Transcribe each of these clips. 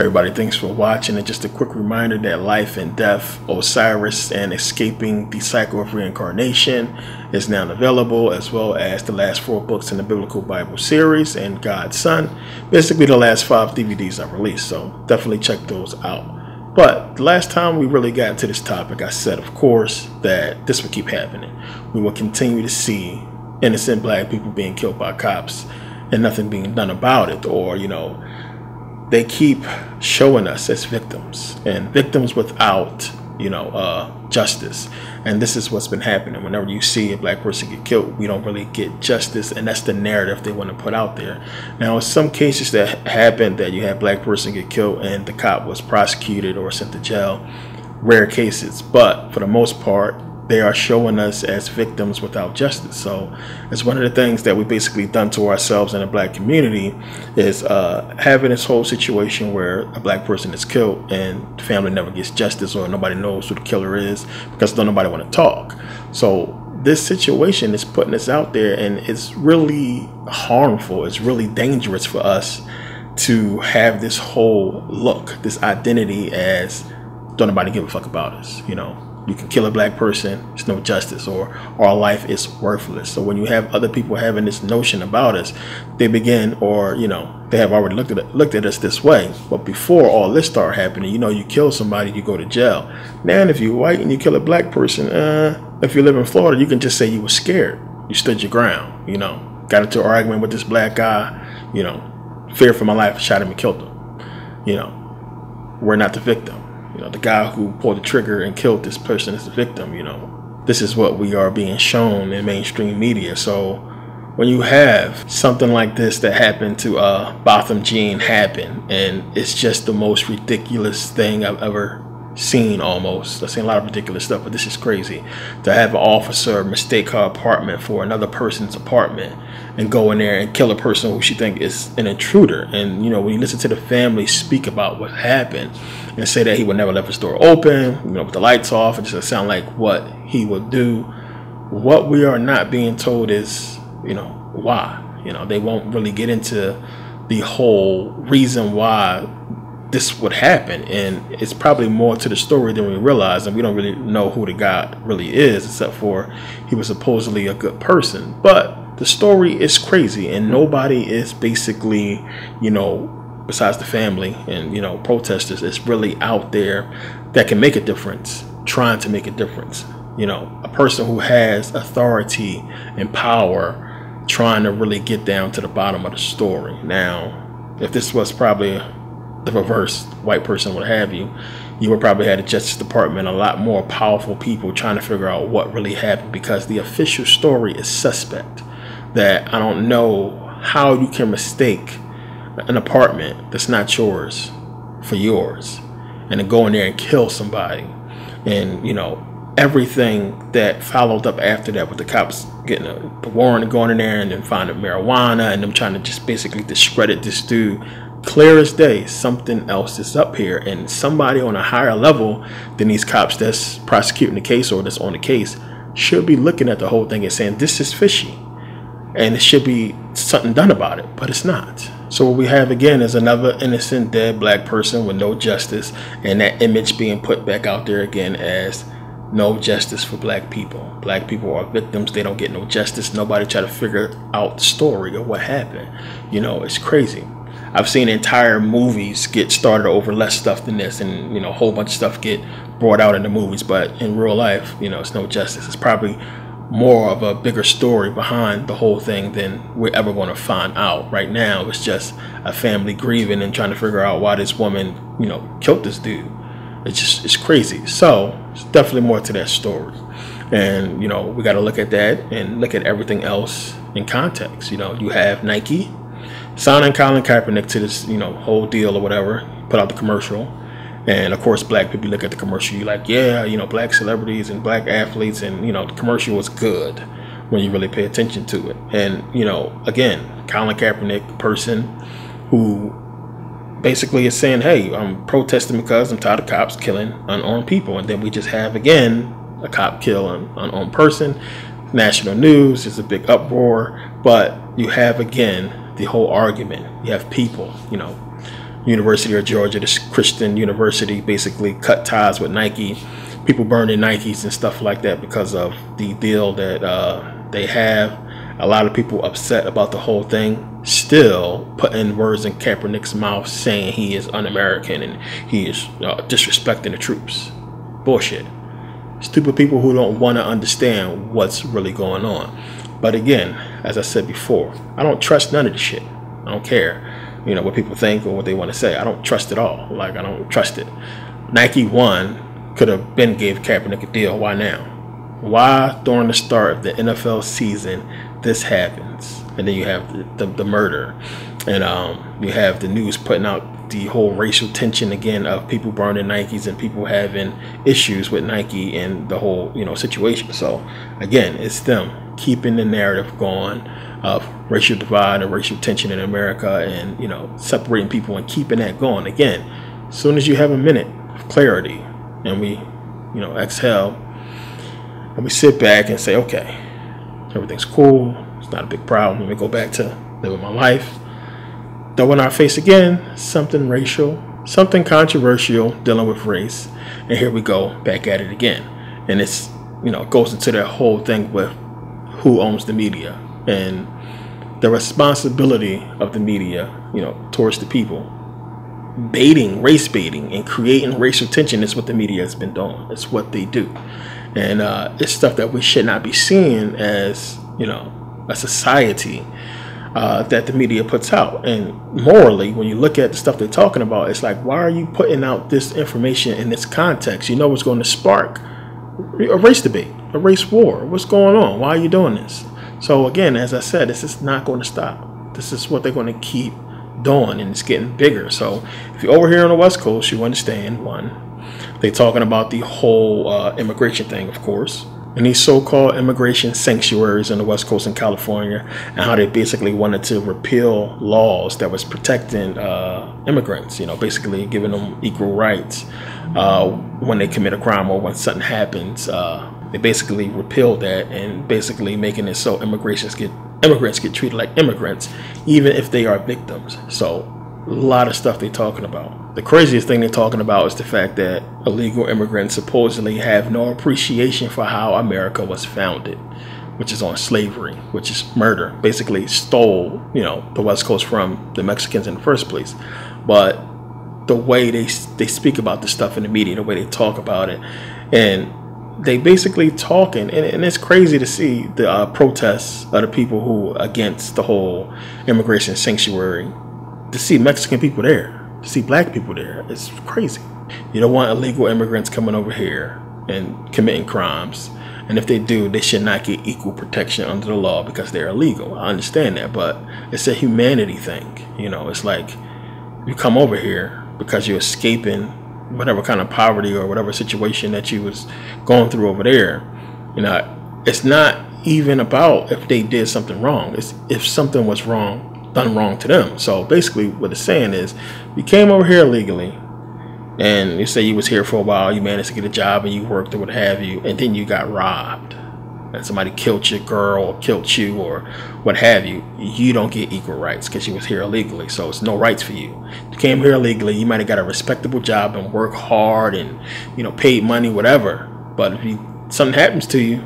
Everybody, thanks for watching. And just a quick reminder that Life and Death, Osiris, and Escaping the Cycle of Reincarnation is now available, as well as the last 4 books in the Biblical Bible series and God's Son. Basically, the last 5 DVDs I released, so definitely check those out. But the last time we really got into this topic, I said, of course, that this would keep happening. We will continue to see innocent black people being killed by cops and nothing being done about it, or, they keep showing us as victims, and victims without, justice. And this is what's been happening. Whenever you see a black person get killed, we don't really get justice, and that's the narrative they want to put out there. Now, in some cases that happened, that you had a black person get killed and the cop was prosecuted or sent to jail, rare cases, but for the most part, they are showing us as victims without justice. So it's one of the things that we basically done to ourselves in the black community, is having this whole situation where a black person is killed and the family never gets justice, or nobody knows who the killer is because don't nobody want to talk. So this situation is putting us out there, and it's really harmful. It's really dangerous for us to have this whole look, this identity as don't nobody give a fuck about us. You can kill a black person, there's no justice, or our life is worthless. So when you have other people having this notion about us, they begin, or they have already looked at us this way. But before all this started happening, you kill somebody, you go to jail. Now if you're white and you kill a black person, if you live in Florida, you can just say you were scared, you stood your ground, got into an argument with this black guy, feared for my life, shot him and killed him. We're not the victim. The guy who pulled the trigger and killed this person is the victim. This is what we are being shown in mainstream media. So when you have something like this that happened to Botham Jean happen, and it's just the most ridiculous thing I've ever seen. Almost, I've seen a lot of ridiculous stuff, but this is crazy. To have an officer mistake her apartment for another person's apartment and go in there and kill a person who she think is an intruder. And when you listen to the family speak about what happened and say that he would never left his door open, with the lights off, it just sound like what he would do. What we are not being told is, why. They won't really get into the whole reason why this would happen, and it's probably more to the story than we realize, and we don't really know who the guy really is, except for he was supposedly a good person. But the story is crazy, and nobody is basically, besides the family and protesters, is really out there that can make a difference, trying to make a difference. A person who has authority and power, trying to really get down to the bottom of the story. Now, if this was probably the reverse, white person, what have you, you would probably have the Justice Department, a lot more powerful people trying to figure out what really happened, because the official story is suspect. That I don't know how you can mistake an apartment that's not yours for yours, and then go in there and kill somebody. And everything that followed up after that, with the cops getting a warrant and going in there and then finding marijuana, and them trying to just basically discredit this dude. Clear as day, something else is up here, and somebody on a higher level than these cops that's prosecuting the case or that's on the case should be looking at the whole thing and saying this is fishy, and it should be something done about it, but it's not. So what we have again is another innocent dead black person with no justice, and that image being put back out there again as no justice for black people. Black people are victims, they don't get no justice. Nobody try to figure out the story of what happened. It's crazy. I've seen entire movies get started over less stuff than this, and a whole bunch of stuff get brought out in the movies, but in real life, it's no justice. It's probably more of a bigger story behind the whole thing than we're ever going to find out. Right now, it's just a family grieving and trying to figure out why this woman, killed this dude. It's crazy. So it's definitely more to that story, and we got to look at that and look at everything else in context. You have Nike signing Colin Kaepernick to this, whole deal or whatever, put out the commercial. And of course, black people look at the commercial, you're like, yeah, black celebrities and black athletes, and, the commercial was good when you really pay attention to it. And, again, Colin Kaepernick, person who basically is saying, hey, I'm protesting because I'm tired of cops killing unarmed people. And then we just have, again, a cop kill an unarmed person. National news, it's a big uproar. But you have, again, the whole argument. You have people, University of Georgia, this Christian university, basically cut ties with Nike. People burning Nikes and stuff like that because of the deal that they have. A lot of people upset about the whole thing, still putting words in Kaepernick's mouth saying he is un-American and he is disrespecting the troops. Bullshit. Stupid people who don't want to understand what's really going on. But again, as I said before, I don't trust none of this shit. I don't care, what people think or what they want to say. I don't trust it all. Like, I don't trust it. Nike could have been gave Kaepernick a deal. Why now? Why during the start of the NFL season this happens, and then you have the murder, and you have the news putting out the whole racial tension again of people burning Nikes and people having issues with Nike and the whole situation. So again, it's them keeping the narrative going of racial divide and racial tension in America, and separating people and keeping that going. Again, as soon as you have a minute of clarity and we exhale and we sit back and say, okay, everything's cool, it's not a big problem, let me go back to living my life. Though in our face again, something racial, something controversial dealing with race, and here we go back at it again. And it's goes into that whole thing with who owns the media and the responsibility of the media towards the people. Race baiting and creating racial tension is what the media has been doing. It's what they do. And it's stuff that we should not be seeing as a society that the media puts out. And morally, when you look at the stuff they're talking about, it's like, why are you putting out this information in this context? It's going to spark a race debate, a race war. What's going on? Why are you doing this? So again, as I said, this is not going to stop. This is what they're going to keep doing, and it's getting bigger. So if you're over here on the West Coast, you understand, one, they're talking about the whole immigration thing, of course, and these so-called immigration sanctuaries on the West Coast in California, and how they basically wanted to repeal laws that was protecting immigrants, basically giving them equal rights when they commit a crime or when something happens. They basically repealed that and basically making it so immigrants get treated like immigrants, even if they are victims. So a lot of stuff they're talking about. The craziest thing they're talking about is the fact that illegal immigrants supposedly have no appreciation for how America was founded, which is on slavery, which is murder. Basically stole, the West Coast from the Mexicans in the first place. But the way they speak about this stuff in the media, the way they talk about it, and they basically talking, and it's crazy to see the protests of the people who against the whole immigration sanctuary, to see Mexican people there, to see black people there. It's crazy. You don't want illegal immigrants coming over here and committing crimes. And if they do, they should not get equal protection under the law because they're illegal. I understand that, but it's a humanity thing. It's like you come over here because you're escaping whatever kind of poverty or whatever situation that you was going through over there. It's not even about if they did something wrong. It's if something was done wrong to them. So basically what it's saying is, you came over here illegally and you say you was here for a while, you managed to get a job and you worked or what have you, and then you got robbed and somebody killed your girl or killed you or what have you. You don't get equal rights because you was here illegally. So it's no rights for you. You came here illegally, you might have got a respectable job and work hard and paid money, whatever. But if something happens to you,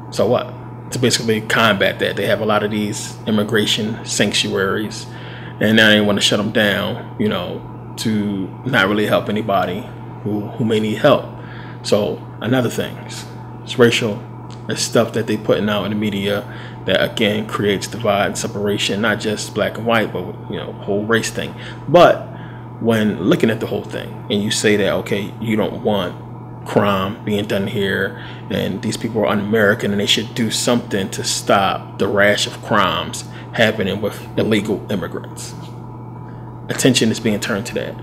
so what? To basically combat that, they have a lot of these immigration sanctuaries, and now they want to shut them down, to not really help anybody who may need help. So another thing, it's racial. It's stuff that they putting out in the media that again creates divide and separation, not just black and white, but whole race thing. But when looking at the whole thing and you say that, okay, you don't want crime being done here and these people are un-American and they should do something to stop the rash of crimes happening with illegal immigrants. Attention is being turned to that.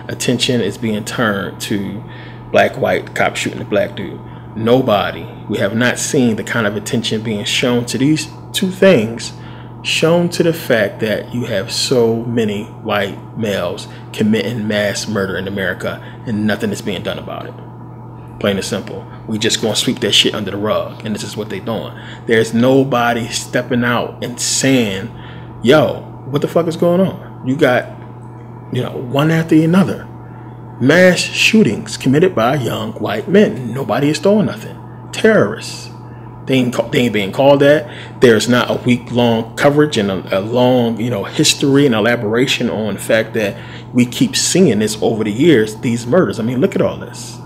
Attention is being turned to black, white, cop shooting a black dude. We have not seen the kind of attention being shown to these two things, shown to the fact that you have so many white males committing mass murder in America and nothing is being done about it. Plain and simple. We just gonna sweep that shit under the rug, and this is what they doing. There's nobody stepping out and saying, yo, what the fuck is going on? You got one after another. Mass shootings committed by young white men. Nobody is doing nothing. Terrorists. They ain't being called that. There's not a week-long coverage and a long, history and elaboration on the fact that we keep seeing this over the years, these murders. I mean, look at all this.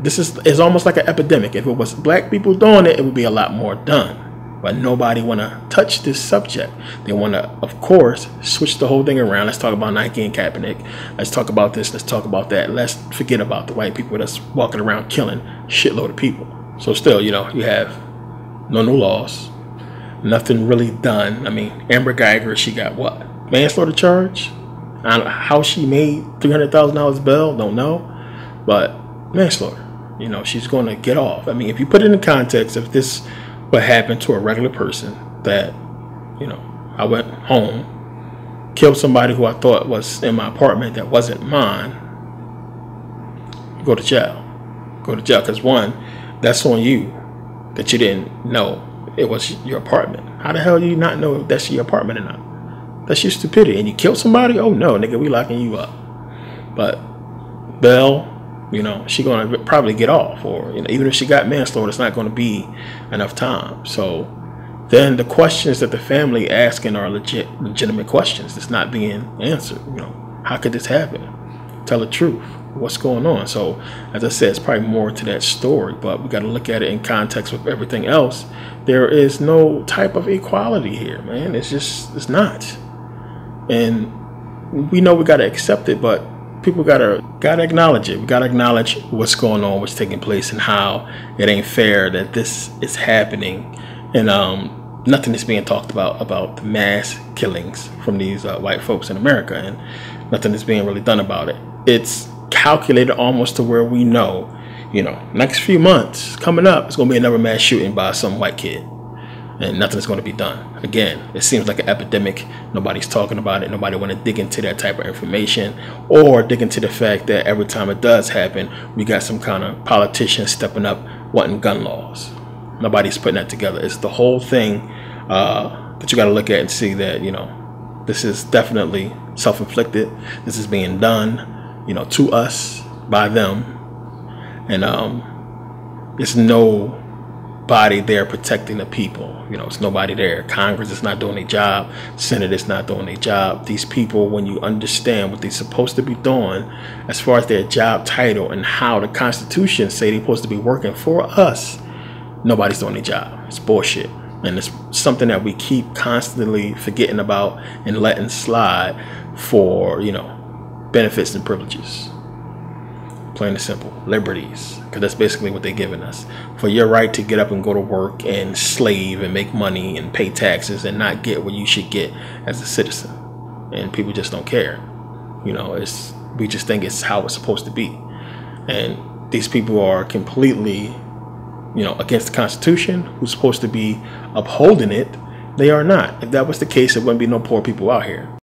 This is almost like an epidemic. If it was black people doing it, it would be a lot more done. But nobody want to touch this subject. They want to, of course, switch the whole thing around. Let's talk about Nike and Kaepernick. Let's talk about this. Let's talk about that. Let's forget about the white people that's walking around killing shitload of people. So still, you have no new laws, nothing really done. I mean, Amber Geiger, she got what? Manslaughter charge? I don't know how she made $300,000 bail, don't know. But manslaughter, she's going to get off. I mean, if you put it in context, if this would happen to a regular person that, I went home, killed somebody who I thought was in my apartment that wasn't mine, go to jail. Go to jail because one, that's on you that you didn't know it was your apartment. How the hell do you not know if that's your apartment or not? That's your stupidity. And you killed somebody? Oh no, nigga, we locking you up. But Belle, she gonna probably get off, or even if she got manslaughter, it's not gonna be enough time. So then the questions that the family asking are legitimate questions that's not being answered. How could this happen? Tell the truth. What's going on? So as I said, it's probably more to that story, but we got to look at it in context with everything else. There is no type of equality here, man. It's not. And we know we got to accept it, but people gotta acknowledge it. We gotta acknowledge what's going on, what's taking place, and how it ain't fair that this is happening. And nothing is being talked about the mass killings from these white folks in America, and nothing is being really done about it. It's calculated almost to where we know, next few months coming up, it's going to be another mass shooting by some white kid, and nothing is going to be done. Again, it seems like an epidemic. Nobody's talking about it. Nobody want to dig into that type of information or dig into the fact that every time it does happen, we got some kind of politician stepping up wanting gun laws. Nobody's putting that together. It's the whole thing that you got to look at and see that, this is definitely self-inflicted. This is being done, to us by them. And there's nobody there protecting the people. It's nobody there. Congress is not doing their job. Senate is not doing their job. These people, when you understand what they're supposed to be doing as far as their job title and how the Constitution say they're supposed to be working for us, nobody's doing their job. It's bullshit. And it's something that we keep constantly forgetting about and letting slide for, benefits and privileges. Plain and simple. Liberties. Because that's basically what they're giving us. For your right to get up and go to work and slave and make money and pay taxes and not get what you should get as a citizen. And people just don't care. We just think it's how it's supposed to be. And these people are completely, against the Constitution, who's supposed to be upholding it. They are not. If that was the case, there wouldn't be no poor people out here.